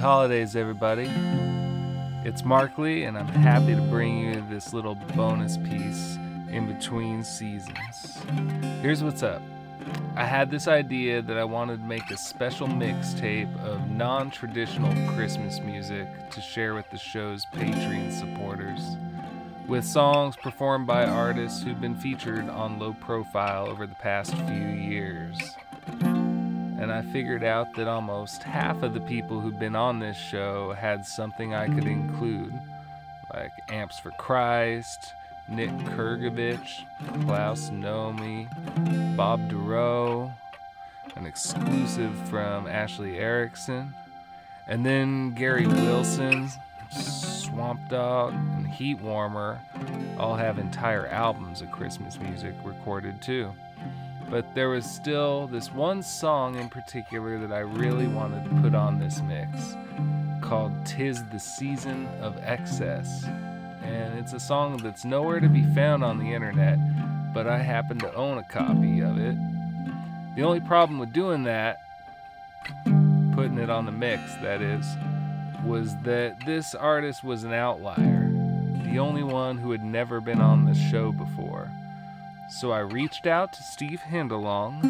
holidays, everybody. It's Markley, and I'm happy to bring you this little bonus piece in between seasons. Here's what's up. I had this idea that I wanted to make a special mixtape of non-traditional Christmas music to share with the show's Patreon supporters, with songs performed by artists who've been featured on Low Profile over the past few years. And I figured out that almost half of the people who've been on this show had something I could include, like Amps for Christ, Nick Kurgovich, Klaus Nomi, Bob Duro, an exclusive from Ashley Erickson, and then Gary Wilson, Swamp Dogg, and Heat Warmer all have entire albums of Christmas music recorded too. But there was still this one song in particular that I really wanted to put on this mix, called "'Tis the Season of Excess." And it's a song that's nowhere to be found on the internet, but I happen to own a copy of it. The only problem with doing that, putting it on the mix that is, was that this artist was an outlier, the only one who had never been on the show before. So I reached out to Steve Hindalong,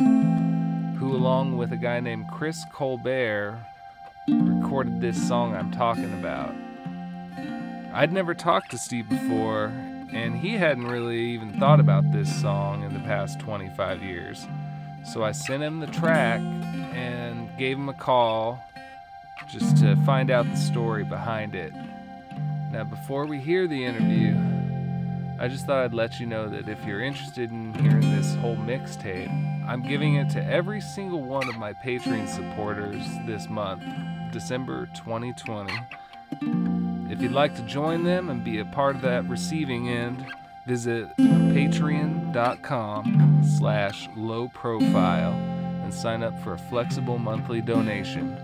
who along with a guy named Chris Colbert recorded this song I'm talking about. I'd never talked to Steve before, and he hadn't really even thought about this song in the past 25 years. So I sent him the track and gave him a call just to find out the story behind it. Now, before we hear the interview, I just thought I'd let you know that if you're interested in hearing this whole mixtape, I'm giving it to every single one of my Patreon supporters this month, December 2020. If you'd like to join them and be a part of that receiving end, visit patreon.com/lowprofile and sign up for a flexible monthly donation.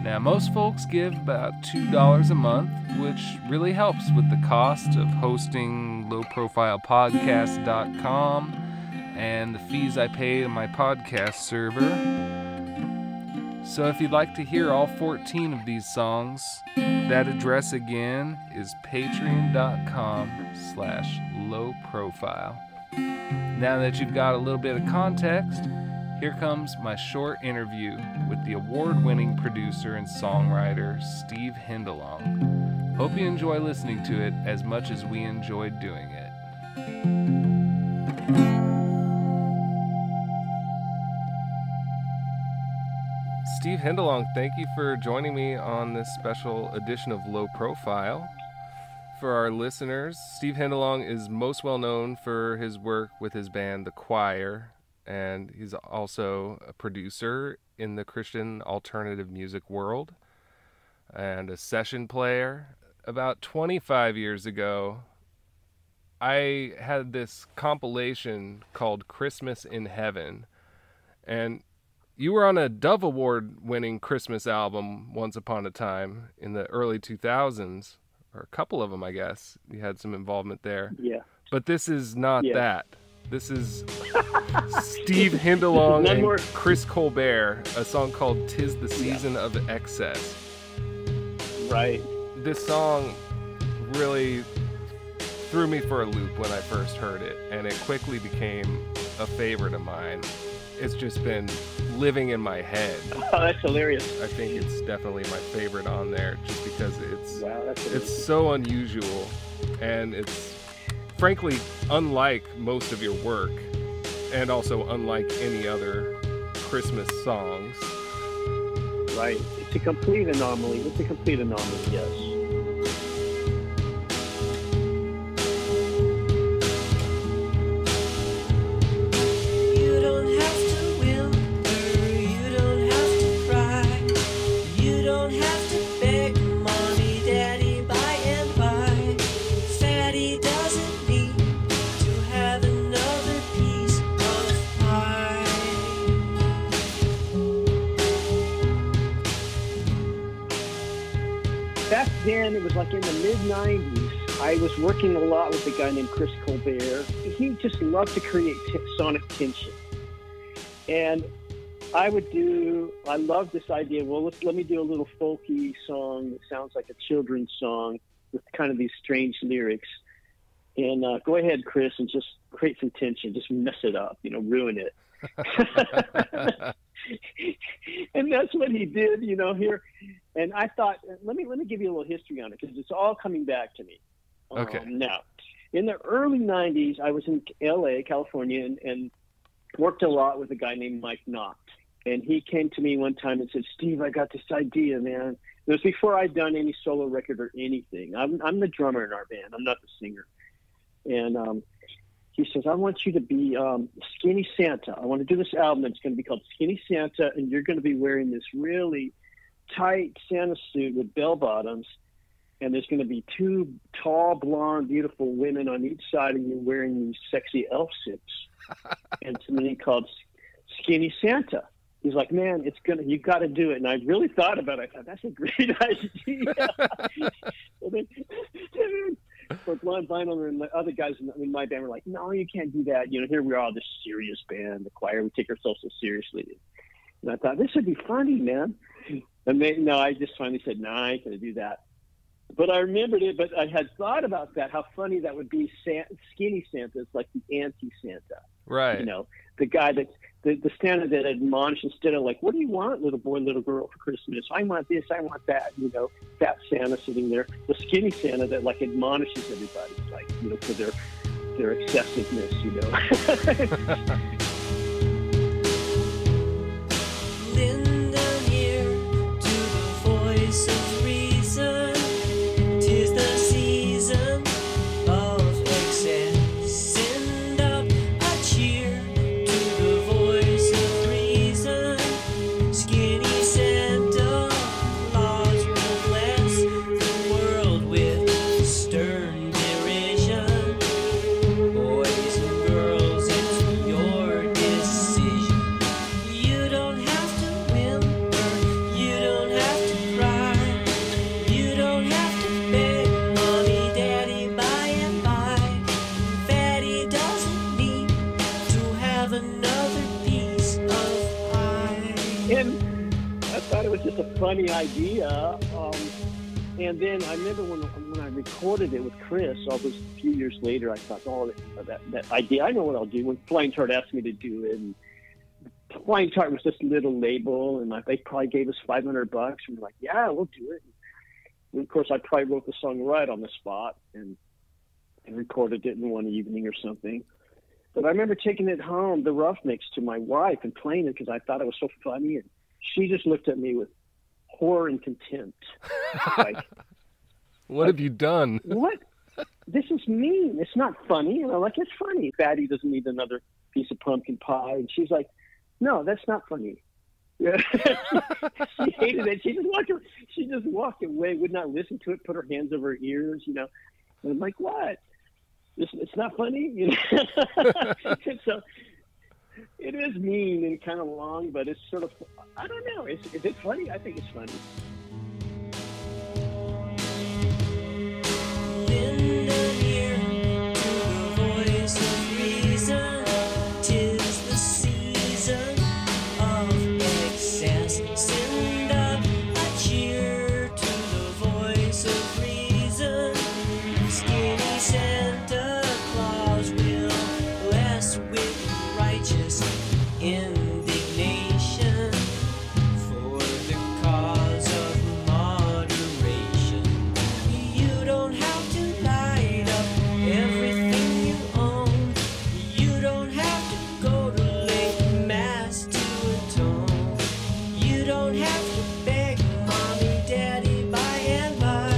Now, most folks give about $2 a month, which really helps with the cost of hosting lowprofilepodcast.com and the fees I pay to my podcast server. So if you'd like to hear all 14 of these songs, that address again is patreon.com/lowprofile. Now that you've got a little bit of context, here comes my short interview with the award-winning producer and songwriter Steve Hindalong. Hope you enjoy listening to it as much as we enjoyed doing it. Steve Hindalong, thank you for joining me on this special edition of Low Profile. For our listeners, Steve Hindalong is most well known for his work with his band The Choir, and he's also a producer in the Christian alternative music world and a session player. About 25 years ago, I had this compilation called Christmas in Heaven, and you were on a Dove Award-winning Christmas album once upon a time in the early 2000s, or a couple of them, I guess. You had some involvement there. Yeah. But this is not that. This is Steve Hindalong and Chris Colbert, a song called "'Tis the Season of Excess." Right. This song really threw me for a loop when I first heard it, and it quickly became a favorite of mine. It's just been living in my head. Oh, that's hilarious. I think it's definitely my favorite on there, just because that's it's so unusual, and it's frankly unlike most of your work, and also unlike any other Christmas songs. Right. It's a complete anomaly. Yes. Back then, it was like in the mid-90s, I was working a lot with a guy named Chris Colbert. He just loved to create sonic tension. And I love this idea. Well, let me do a little folky song that sounds like a children's song with kind of these strange lyrics. And go ahead, Chris, and just create some tension. Just mess it up, ruin it. And that's what he did, here. And I thought, let me give you a little history on it because it's all coming back to me. Okay. Now, in the early 90s, I was in L.A., California, and worked a lot with a guy named Mike Knott. And he came to me one time and said, Steve, I got this idea, man. It was before I'd done any solo record or anything. I'm the drummer in our band. I'm not the singer. And he says, I want you to be Skinny Santa. I want to do this album. It's going to be called Skinny Santa, and you're going to be wearing this really tight Santa suit with bell bottoms. And there's going to be two tall, blonde, beautiful women on each side of you wearing these sexy elf suits. And to me, called Skinny Santa. He's like, man, you've got to do it. And I really thought about it. I thought, that's a great idea. And then, for Blonde Vinyl and the other guys in my band were like, no, you can't do that. Here we are, this serious band, the choir, we take ourselves so seriously. And I thought, this would be funny, man. And I just finally said, no, I ain't going to do that. But I remembered it, but I had thought about that, how funny that would be. Skinny Santa is like the anti-Santa. Right. The guy that, the Santa that admonished instead of like, what do you want, little boy, little girl, for Christmas? I want this, I want that, fat Santa sitting there. The skinny Santa that like admonishes everybody, like, for their excessiveness, Lend an ear to the voice of reason. 'Tis the season of excess. Send up a cheer to the voice of reason. Skinny Santa Claus will bless the world with stern derision. Boys and girls, it's your decision. You don't have to whimper, you don't have to cry, you don't have to beg mommy, daddy by and by. Fatty doesn't need to have another piece of pie. And I thought it was just a funny idea. And then I remember when I recorded it with Chris, all those few years later, I thought, that idea, I know what I'll do. When Flying Tart asked me to do it, and Flying Tart was this little label, and they probably gave us $500, and we're like, yeah, we'll do it. And of course, I probably wrote the song right on the spot and recorded it in one evening or something. But I remember taking it home, the rough mix, to my wife and playing it because I thought it was so funny, and she just looked at me with horror and contempt. Like, What have you done? what? This is mean. It's not funny. And I'm like, it's funny. Fatty doesn't need another piece of pumpkin pie. And she's like, no, that's not funny. Yeah. She hated it. She just walked away, would not listen to it, put her hands over her ears, And I'm like, what? It's not funny? And so it is mean and kind of long, but it's sort of, I don't know. Is it funny? I think it's funny. Lend an ear to the voice of reason. 'Tis the season of excess. Send up a cheer to the voice of reason. Skinny Santa Claus will bless with righteous indignation for the cause of moderation. You don't have to light up everything you own. You don't have to go to late mass to atone. You don't have to beg mommy, daddy by and by.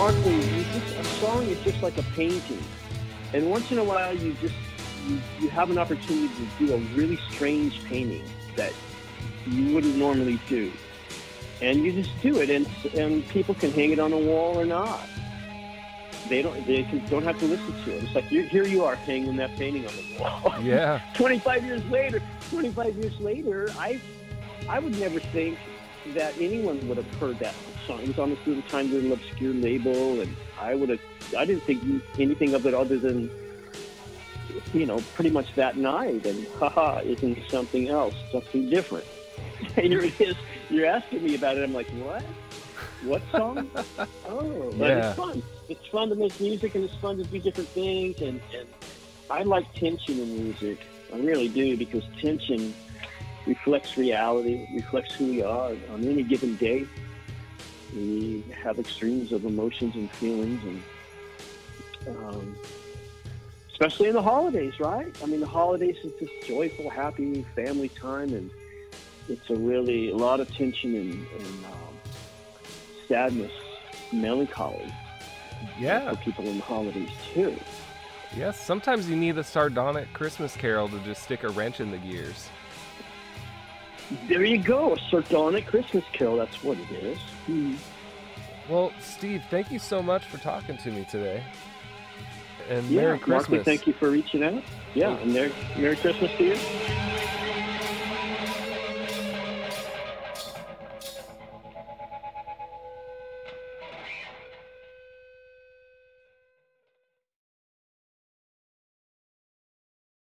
Markley, a song is just like a painting, and once in a while you have an opportunity to do a really strange painting that you wouldn't normally do, and you just do it, and people can hang it on a wall or not. They don't have to listen to it. It's like here you are hanging that painting on the wall. Yeah. 25 years later, I would never think that anyone would have heard that song. It was on this little tiny little obscure label, and I didn't think anything of it other than, pretty much that night, and haha, isn't it something else, something different? And here it is, you're asking me about it, I'm like, what song? Oh, but yeah. It's fun. It's fun to make music, and it's fun to do different things, and I like tension in music. I really do, because tension reflects reality, reflects who we are on any given day. We have extremes of emotions and feelings, and especially in the holidays, right? I mean, the holidays is this joyful, happy family time, and it's a lot of tension and sadness, melancholy. Yeah. For people in the holidays too. Yes, sometimes you need a sardonic Christmas carol to just stick a wrench in the gears. There you go, a sardonic Christmas carol, that's what it is. Mm-hmm. Well, Steve, thank you so much for talking to me today. And Yeah, Merry Christmas. Markley, thank you for reaching out. Yeah, and Merry Christmas to you.